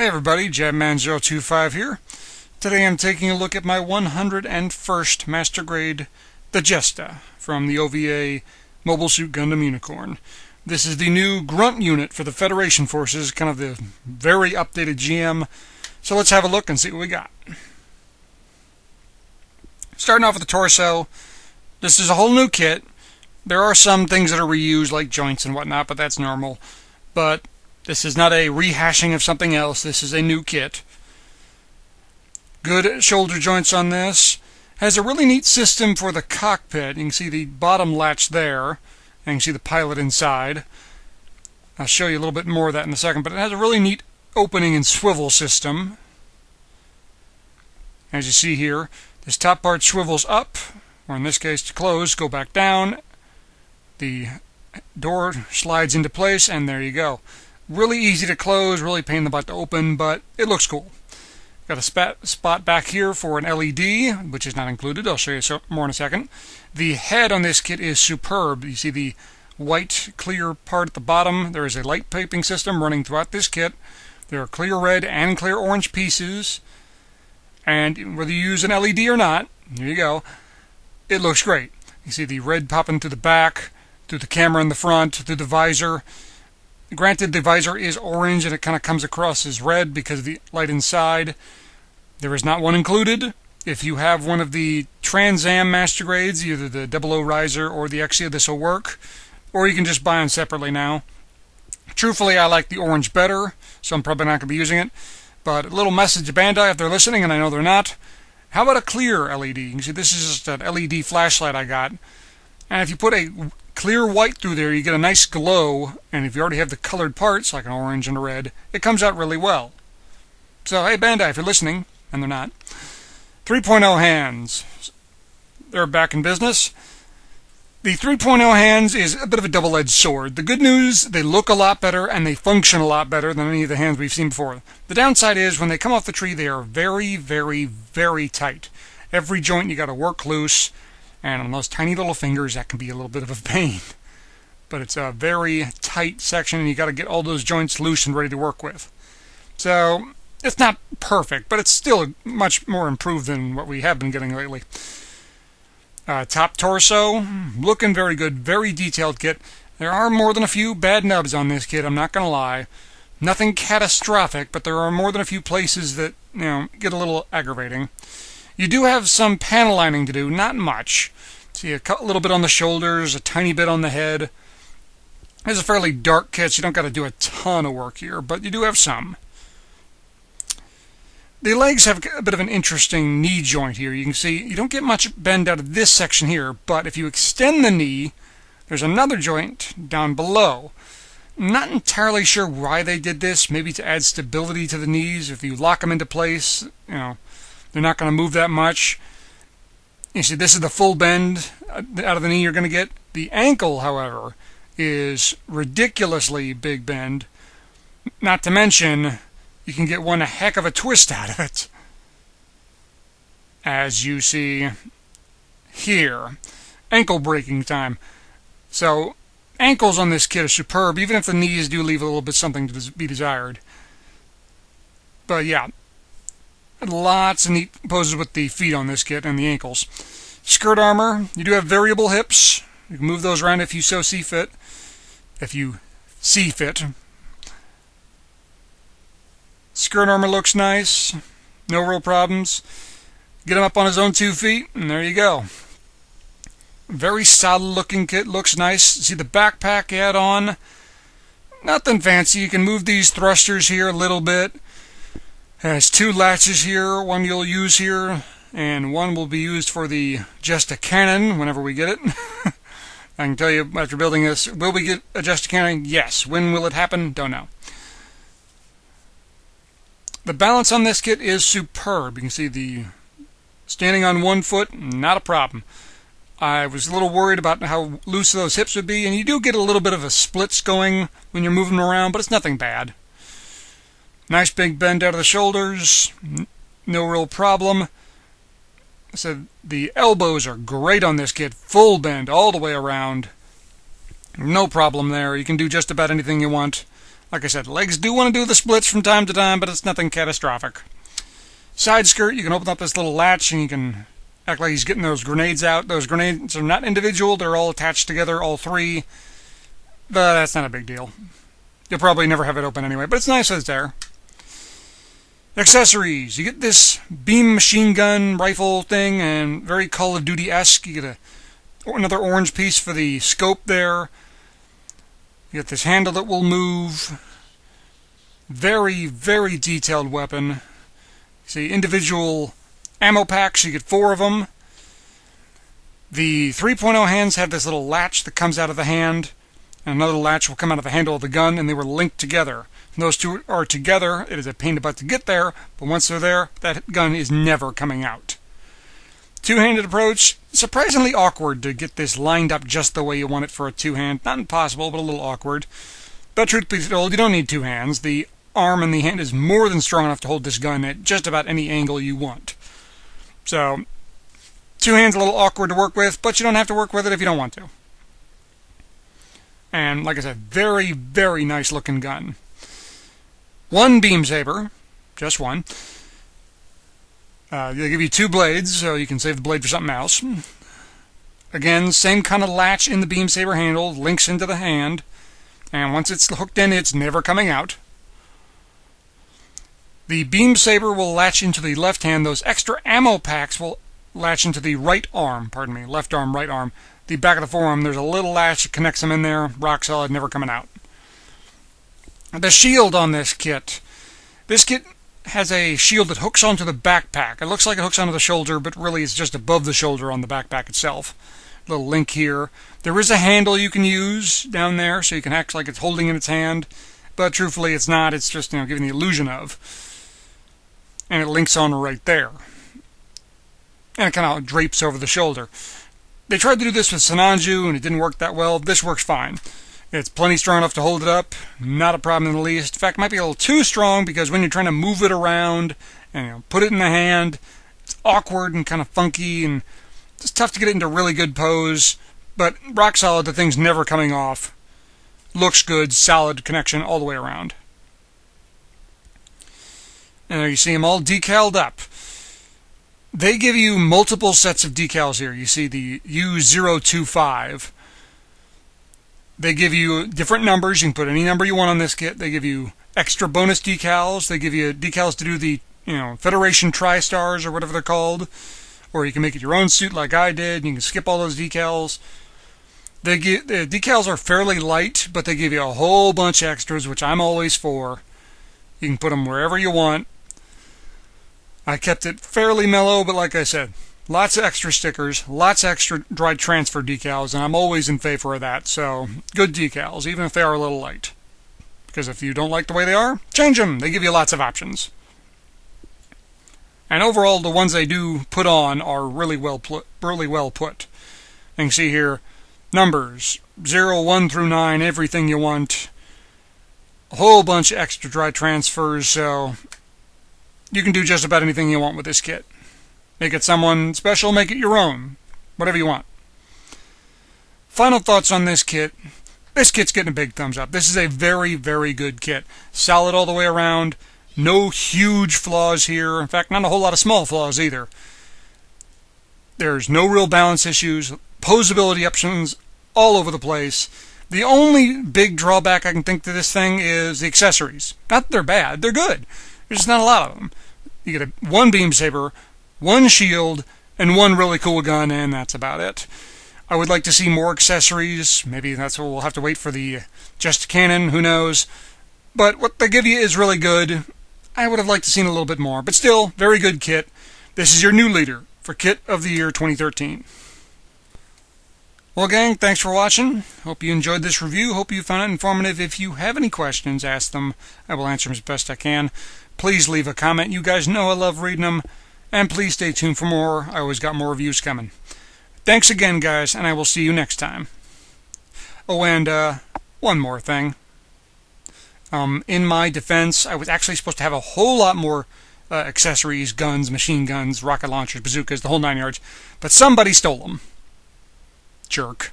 Hey everybody, Jabman025 here. Today I'm taking a look at my 101st Master Grade, the Jesta, from the OVA Mobile Suit Gundam Unicorn. This is the new grunt unit for the Federation Forces, kind of the very updated GM. So let's have a look and see what we got. Starting off with the torso, this is a whole new kit. There are some things that are reused, like joints and whatnot, but that's normal. But this is not a rehashing of something else. This is a new kit. Good shoulder joints on this. Has a really neat system for the cockpit. You can see the bottom latch there, and you can see the pilot inside. I'll show you a little bit more of that in a second, but it has a really neat opening and swivel system. As you see here, this top part swivels up, or in this case to close, go back down. The door slides into place, and there you go. Really easy to close, really pain in the butt to open, but it looks cool. Got a spot back here for an LED, which is not included. I'll show you more in a second. The head on this kit is superb. You see the white clear part at the bottom. There is a light piping system running throughout this kit. There are clear red and clear orange pieces. And whether you use an LED or not, here you go, it looks great. You see the red popping through the back, through the camera in the front, through the visor. Granted, the visor is orange and it kind of comes across as red because of the light inside. There is not one included. If you have one of the Trans Am Master Grades, either the 00 Riser or the Exia, this will work. Or you can just buy them separately now. Truthfully, I like the orange better, so I'm probably not going to be using it. But a little message to Bandai if they're listening, and I know they're not. How about a clear LED? You can see this is just an LED flashlight I got. And if you put a clear white through there, you get a nice glow, and if you already have the colored parts, like an orange and a red, it comes out really well. So, hey Bandai, if you're listening, and they're not, 3.0 hands. They're back in business. The 3.0 hands is a bit of a double-edged sword. The good news, they look a lot better, and they function a lot better than any of the hands we've seen before. The downside is, when they come off the tree, they are very, very, very tight. Every joint you got to work loose, and on those tiny little fingers, that can be a little bit of a pain. But it's a very tight section, and you got to get all those joints loose and ready to work with. So, it's not perfect, but it's still much more improved than what we have been getting lately. Top torso, looking very good, very detailed kit. There are more than a few bad nubs on this kit, I'm not going to lie. Nothing catastrophic, but there are more than a few places that, get a little aggravating. You do have some panel lining to do, not much. See a little bit on the shoulders, a tiny bit on the head. It's a fairly dark kit, so you don't got to do a ton of work here, but you do have some. The legs have a bit of an interesting knee joint here. You can see you don't get much bend out of this section here, but if you extend the knee, there's another joint down below. I'm not entirely sure why they did this, maybe to add stability to the knees. If you lock them into place, they're not going to move that much. You see, this is the full bend out of the knee you're going to get. The ankle, however, is ridiculously big bend. Not to mention, you can get one heck of a twist out of it. As you see here. Ankle breaking time. So, ankles on this kit are superb, even if the knees do leave a little bit something to be desired. But yeah, lots of neat poses with the feet on this kit and the ankles. Skirt armor, you do have variable hips. You can move those around if you so see fit. If you see fit. Skirt armor looks nice. No real problems. Get him up on his own 2 feet, and there you go. Very solid looking kit. Looks nice. See the backpack add-on. Nothing fancy. You can move these thrusters here a little bit. Has 2 latches here, one you'll use here, and one will be used for the Jesta cannon whenever we get it. I can tell you after building this, will we get a Jesta cannon? Yes. When will it happen? Don't know. The balance on this kit is superb. You can see the standing on 1 foot, not a problem. I was a little worried about how loose those hips would be, and you do get a little bit of a splits going when you're moving around, but it's nothing bad. Nice big bend out of the shoulders, no real problem. So the elbows are great on this kit, full bend all the way around. No problem there. You can do just about anything you want. Like I said, legs do want to do the splits from time to time, but it's nothing catastrophic. Side skirt, you can open up this little latch and you can act like he's getting those grenades out. Those grenades are not individual, they're all attached together, all three. But that's not a big deal. You'll probably never have it open anyway, but it's nice that it's there. Accessories. You get this beam machine gun rifle thing, and very Call of Duty-esque. You get another orange piece for the scope there. You get this handle that will move. Very, very detailed weapon. See, individual ammo packs, you get 4 of them. The 3.0 hands have this little latch that comes out of the hand, and another latch will come out of the handle of the gun, and they were linked together. When those two are together, it is a pain in the butt to get there, but once they're there, that gun is never coming out. Two-handed approach, surprisingly awkward to get this lined up just the way you want it for a two-hand. Not impossible, but a little awkward. But truth be told, you don't need 2 hands. The arm and the hand is more than strong enough to hold this gun at just about any angle you want. So, 2 hands a little awkward to work with, but you don't have to work with it if you don't want to. And like I said, very, very nice looking gun. 1 beam saber, just 1. They give you 2 blades, so you can save the blade for something else. Again, same kind of latch in the beam saber handle, links into the hand, and once it's hooked in, it's never coming out. The beam saber will latch into the left hand. Those extra ammo packs will latch into the right arm, left arm, right arm. The back of the forearm, there's a little latch that connects them in there, rock solid, never coming out. The shield on this kit has a shield that hooks onto the backpack. It looks like it hooks onto the shoulder, but really it's just above the shoulder on the backpack itself. Little link here. There is a handle you can use down there, so you can act like it's holding in its hand, but truthfully it's not. It's just, giving the illusion of. And it links on right there. And it kind of drapes over the shoulder. They tried to do this with Sananju, and it didn't work that well. This works fine. It's plenty strong enough to hold it up. Not a problem in the least. In fact, it might be a little too strong, because when you're trying to move it around and put it in the hand, it's awkward and kind of funky, and it's tough to get it into a really good pose. But rock solid, the thing's never coming off. Looks good, solid connection all the way around. And there you see them all decaled up. They give you multiple sets of decals here. You see the U025. They give you different numbers. You can put any number you want on this kit. They give you extra bonus decals. They give you decals to do the Federation Tri-Stars or whatever they're called. Or you can make it your own suit like I did. You can skip all those decals. The decals are fairly light, but they give you a whole bunch of extras, which I'm always for. You can put them wherever you want. I kept it fairly mellow, but like I said, lots of extra stickers, lots of extra dry transfer decals, and I'm always in favor of that. So, good decals, even if they are a little light. Because if you don't like the way they are, change them. They give you lots of options. And overall, the ones they do put on are really well put. You can see here, numbers, 0, 1 through 9, everything you want. A whole bunch of extra dry transfers, so you can do just about anything you want with this kit. Make it someone special, make it your own. Whatever you want. Final thoughts on this kit. This kit's getting a big thumbs up. This is a very, very good kit. Solid all the way around. No huge flaws here. In fact, not a whole lot of small flaws either. There's no real balance issues. Posability options all over the place. The only big drawback I can think to this thing is the accessories. Not that they're bad. They're good. There's just not a lot of them. You get 1 beam saber, 1 shield, and 1 really cool gun, and that's about it. I would like to see more accessories. Maybe that's what we'll have to wait for the Jesta cannon. Who knows? But what they give you is really good. I would have liked to see a little bit more. But still, very good kit. This is your new leader for Kit of the Year 2013. Well, gang, thanks for watching. Hope you enjoyed this review. Hope you found it informative. If you have any questions, ask them. I will answer them as best I can. Please leave a comment. You guys know I love reading them. And please stay tuned for more. I always got more reviews coming. Thanks again, guys, and I will see you next time. Oh, and one more thing. In my defense, I was actually supposed to have a whole lot more accessories, guns, machine guns, rocket launchers, bazookas, the whole 9 yards. But somebody stole them. Jerk.